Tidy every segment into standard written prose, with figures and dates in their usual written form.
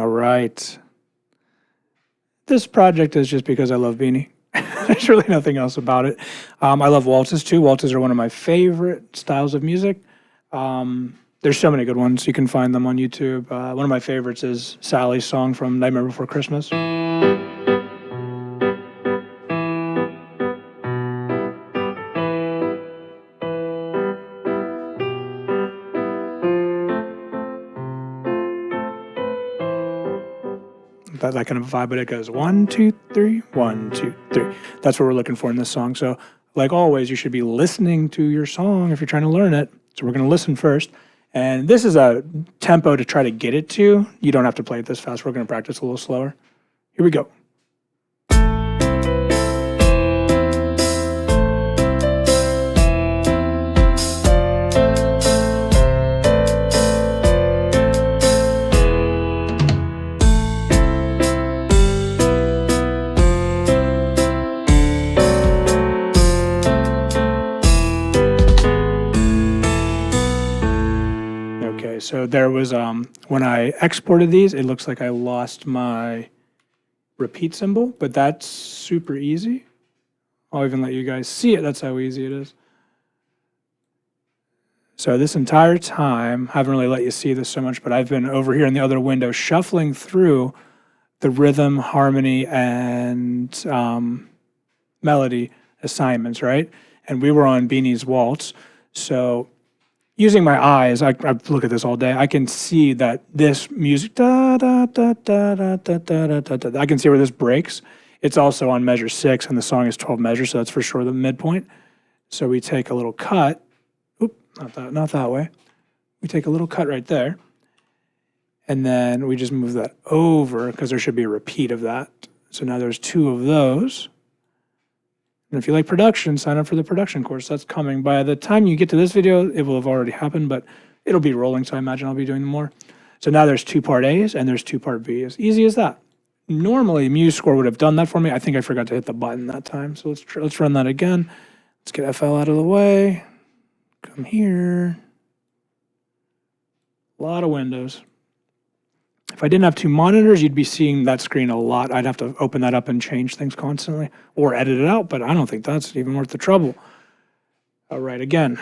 All right. This project is just because I love Beanie. There's really nothing else about it. I love waltzes too. Waltzes are one of my favorite styles of music. There's so many good ones. You can find them on YouTube. One of my favorites is Sally's song from Nightmare Before Christmas. That kind of vibe, but it goes 1, 2, 3, 1, 2, 3. That's what we're looking for in this song. So, like always, you should be listening to your song if you're trying to learn it. So we're going to listen first. And this is a tempo to try to get it to. You don't have to play it this fast. We're going to practice a little slower. Here we go. So there was, when I exported these, it looks like I lost my repeat symbol, but that's super easy. I'll even let you guys see it. That's how easy it is. So this entire time, I haven't really let you see this so much, but I've been over here in the other window shuffling through the rhythm, harmony, and melody assignments, right? And we were on Beanie's Waltz. So using my eyes, I look at this all day. I can see that this music, da, da, da, da, da, da, da, da, da, I can see where this breaks. It's also on measure 6, and the song is 12 measures, so that's for sure the midpoint. So we take a little cut. Oop, not that way. We take a little cut right there, and then we just move that over because there should be a repeat of that. So now there's 2 of those. And if you like production, sign up for the production course. That's coming. By the time you get to this video, it will have already happened, but it'll be rolling, so I imagine I'll be doing more. So now there's 2 part A's and there's 2 part B's. Easy as that. Normally, MuseScore would have done that for me. I think I forgot to hit the button that time. So let's run that again. Let's get FL out of the way. Come here. A lot of windows. If I didn't have 2 monitors, you'd be seeing that screen a lot. I'd have to open that up and change things constantly or edit it out, but I don't think that's even worth the trouble. All right, again.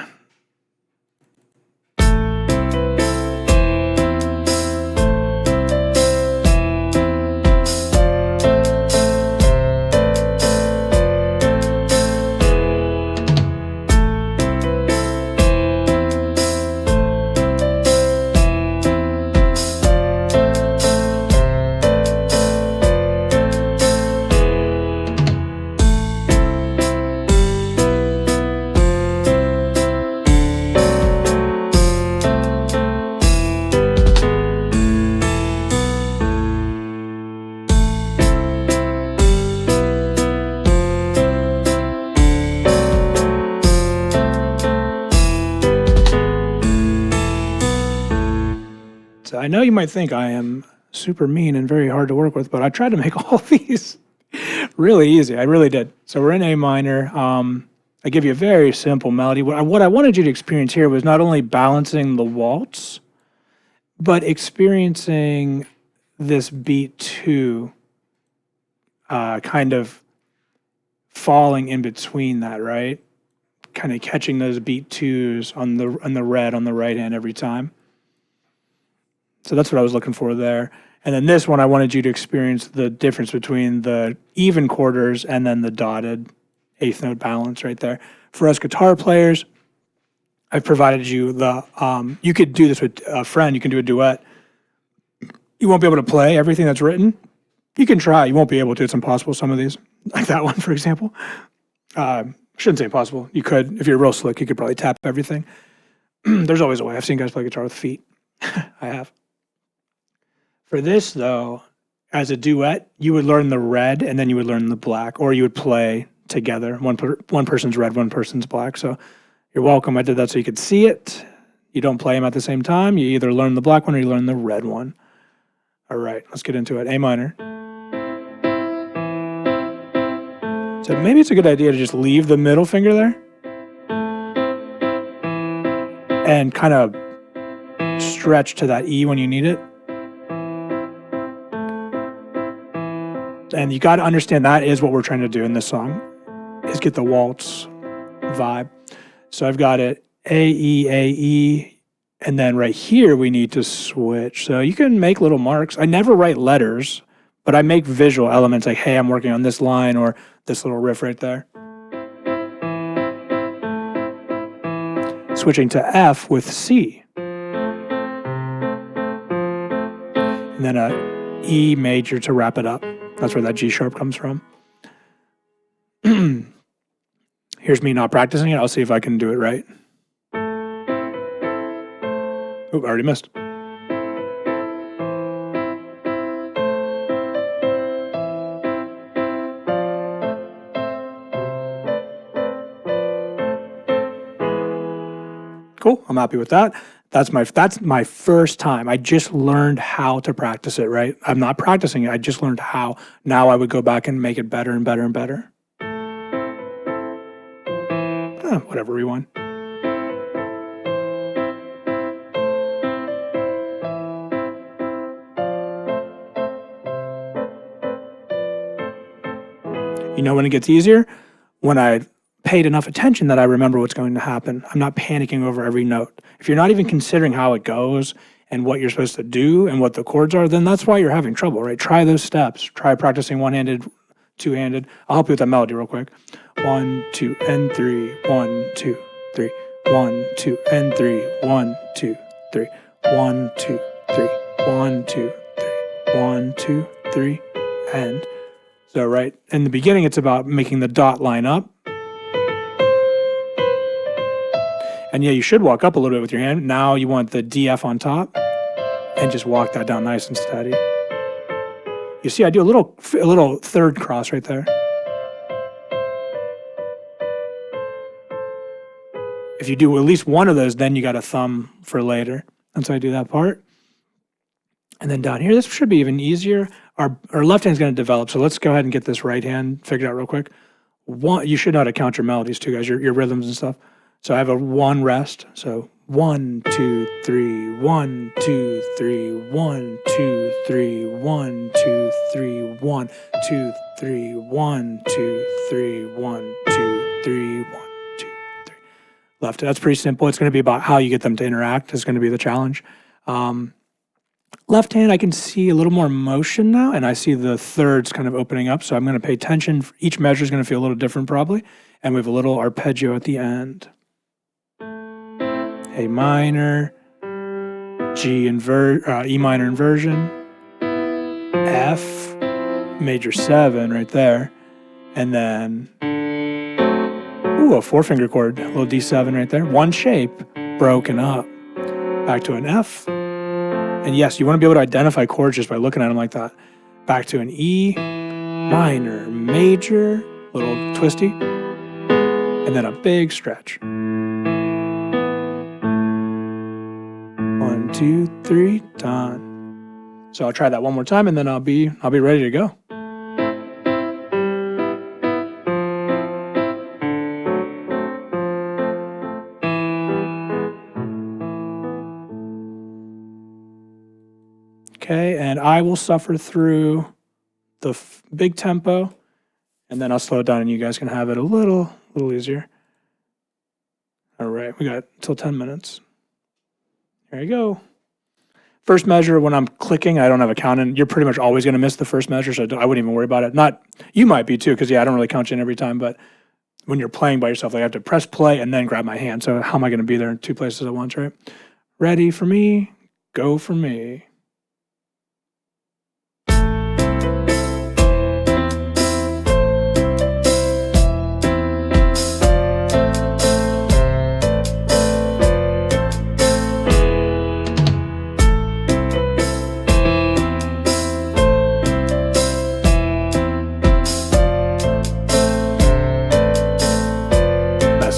I know you might think I am super mean and very hard to work with, but I tried to make all these really easy. I really did. So we're in A minor. I give you a very simple melody. What I wanted you to experience here was not only balancing the waltz, but experiencing this beat 2 kind of falling in between that, right? Kind of catching those beat 2s on the red on the right hand every time. So that's what I was looking for there. And then this one, I wanted you to experience the difference between the even quarters and then the dotted 8th note balance right there. For us guitar players, I've provided you the, you could do this with a friend, you can do a duet. You won't be able to play everything that's written. You can try, you won't be able to, it's impossible, some of these, like that one, for example. Shouldn't say impossible. You could, if you're real slick, you could probably tap everything. There's always a way. I've seen guys play guitar with feet. I have. For this, though, as a duet, you would learn the red and then you would learn the black, or you would play together. One person's red, one person's black. So you're welcome. I did that so you could see it. You don't play them at the same time. You either learn the black one or you learn the red one. All right, let's get into it. A minor. So maybe it's a good idea to just leave the middle finger there and kind of stretch to that E when you need it. And you got to understand that is what we're trying to do in this song, is get the waltz vibe. So I've got it A, E, and then right here we need to switch. So you can make little marks. I never write letters, but I make visual elements like, hey, I'm working on this line or this little riff right there. Switching to F with C. And then a E major to wrap it up. That's where that G sharp comes from. Here's me not practicing it. I'll see if I can do it right. Oh, I already missed. Cool, I'm happy with that. That's my first time. I just learned how to practice it, right? I'm not practicing it, I just learned how. Now I would go back and make it better and better and better. Whatever, rewind. You know when it gets easier? When I paid enough attention that I remember what's going to happen. I'm not panicking over every note. If you're not even considering how it goes and what you're supposed to do and what the chords are, then that's why you're having trouble, right? Try those steps. Try practicing one-handed, two-handed. I'll help you with that melody real quick. 1, 2, and 3. 1, 2, 3. 1, 2, and 3. 1, 2, 3. 1, 2, 3. 1, 2, 3. 1, 2, 3. And so right in the beginning, it's about making the dot line up. And yeah, you should walk up a little bit with your hand. Now you want the DF on top and just walk that down nice and steady. You see, I do a little third cross right there. If you do at least one of those, then you got a thumb for later. And so I do that part. And then down here, this should be even easier. Our left hand's going to develop, so let's go ahead and get this right hand figured out real quick. You should know how to count your melodies too, guys, your rhythms and stuff. So I have a 1 rest. So 1, 2, 3, 1, 2, 3, 1, 2, 3, 1, 2, 3, 1, 2, 3, 1, 2, 3, 1, 2, 3, 1, 2, 3. Left. That's pretty simple. It's going to be about how you get them to interact. It's going to be the challenge. Left hand, I can see a little more motion now, and I see the thirds kind of opening up. So I'm going to pay attention. Each measure is going to feel a little different probably. And we have a little arpeggio at the end. A minor, E minor inversion, F, major 7 right there, and then, a 4-finger chord, a little D7 right there. One shape, broken up. Back to an F, and yes, you want to be able to identify chords just by looking at them like that. Back to an E, minor, major, little twisty, and then a big stretch. 1, 2, 3, done. So I'll try that one more time and then I'll be ready to go. Okay, and I will suffer through the big tempo and then I'll slow it down and you guys can have it a little easier. All right, we got till 10 minutes. There you go. First measure, when I'm clicking, I don't have a count in. You're pretty much always going to miss the first measure, so I wouldn't even worry about it. You might be too, because I don't really count you in every time, but when you're playing by yourself, I have to press play and then grab my hand. So how am I going to be there in 2 places at once, right? Ready for me, go for me.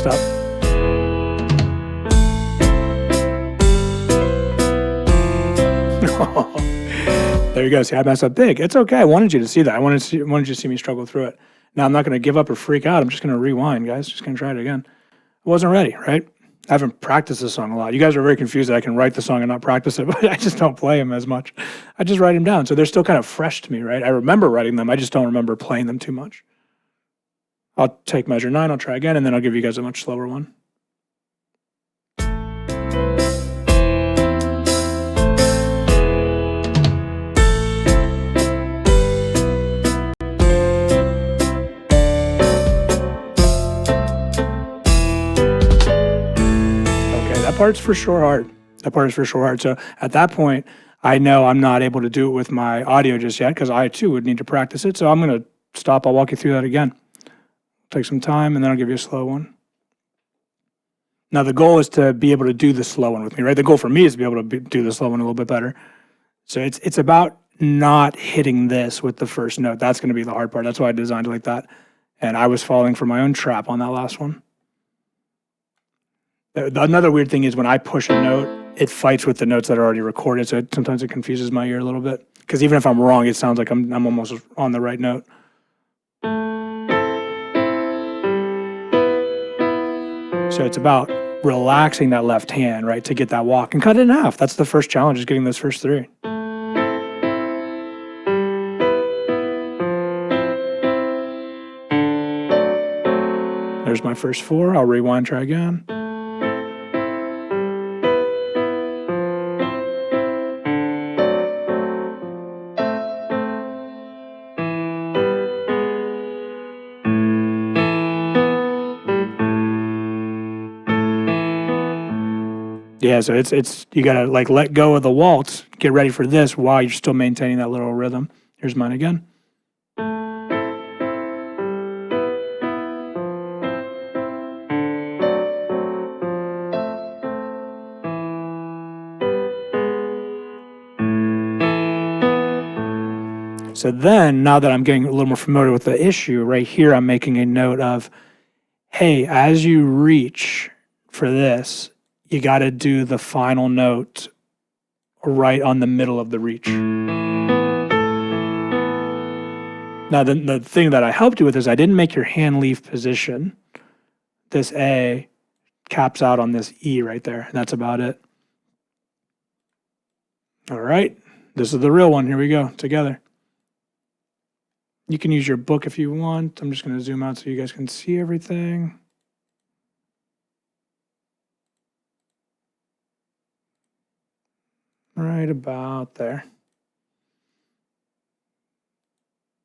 Up. There you go. See, I messed up big. It's okay. I wanted you to see that. I wanted you to see me struggle through it. Now I'm not going to give up or freak out. I'm just going to rewind, guys. Just going to try it again. I wasn't ready, right? I haven't practiced this song a lot. You guys are very confused that I can write the song and not practice it, but I just don't play them as much. I just write them down. So they're still kind of fresh to me, right? I remember writing them. I just don't remember playing them too much. I'll take measure 9, I'll try again, and then I'll give you guys a much slower one. That part's for sure hard. That part is for sure hard. So at that point, I know I'm not able to do it with my audio just yet because I too would need to practice it. So I'm going to stop. I'll walk you through that again. Take some time and then I'll give you a slow one. Now the goal is to be able to do the slow one with me, right? The goal for me is to be able to do the slow one a little bit better. So it's about not hitting this with the first note. That's going to be the hard part. That's why I designed it like that. And I was falling for my own trap on that last one. Another weird thing is when I push a note, it fights with the notes that are already recorded. So sometimes it confuses my ear a little bit. Because even if I'm wrong, it sounds like I'm almost on the right note. So it's about relaxing that left hand, right, to get that walk and cut it in half. That's the first challenge, is getting those first 3. There's my first 4. I'll rewind, try again. Yeah, so it's you gotta like let go of the waltz, get ready for this while you're still maintaining that little rhythm. Here's mine again. So then, now that I'm getting a little more familiar with the issue, right here I'm making a note of, hey, as you reach for this, you got to do the final note right on the middle of the reach. Now, the thing that I helped you with is I didn't make your hand leave position. This A caps out on this E right there. And that's about it. All right. This is the real one. Here we go together. You can use your book if you want. I'm just going to zoom out so you guys can see everything. Right about there.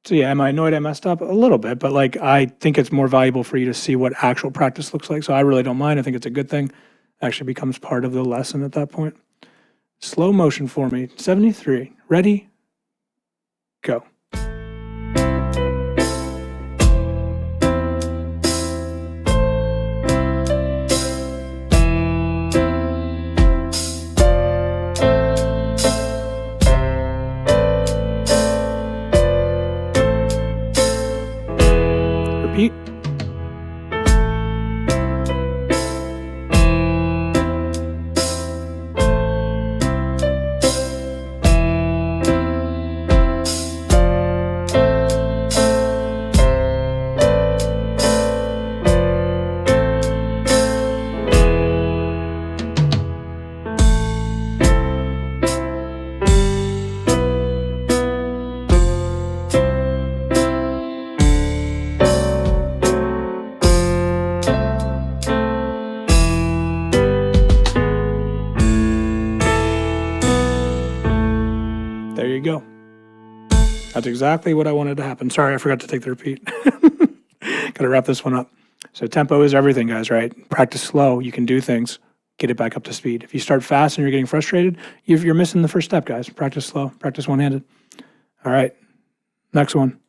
So yeah, am I annoyed I messed up? A little bit, but like I think it's more valuable for you to see what actual practice looks like. So I really don't mind. I think it's a good thing. It actually becomes part of the lesson at that point. Slow motion for me. 73. Ready? Go. Repeat. There you go. That's exactly what I wanted to happen. Sorry, I forgot to take the repeat. Got to wrap this one up. So tempo is everything, guys, right? Practice slow. You can do things. Get it back up to speed. If you start fast and you're getting frustrated, you're missing the first step, guys. Practice slow. Practice one-handed. All right. Next one.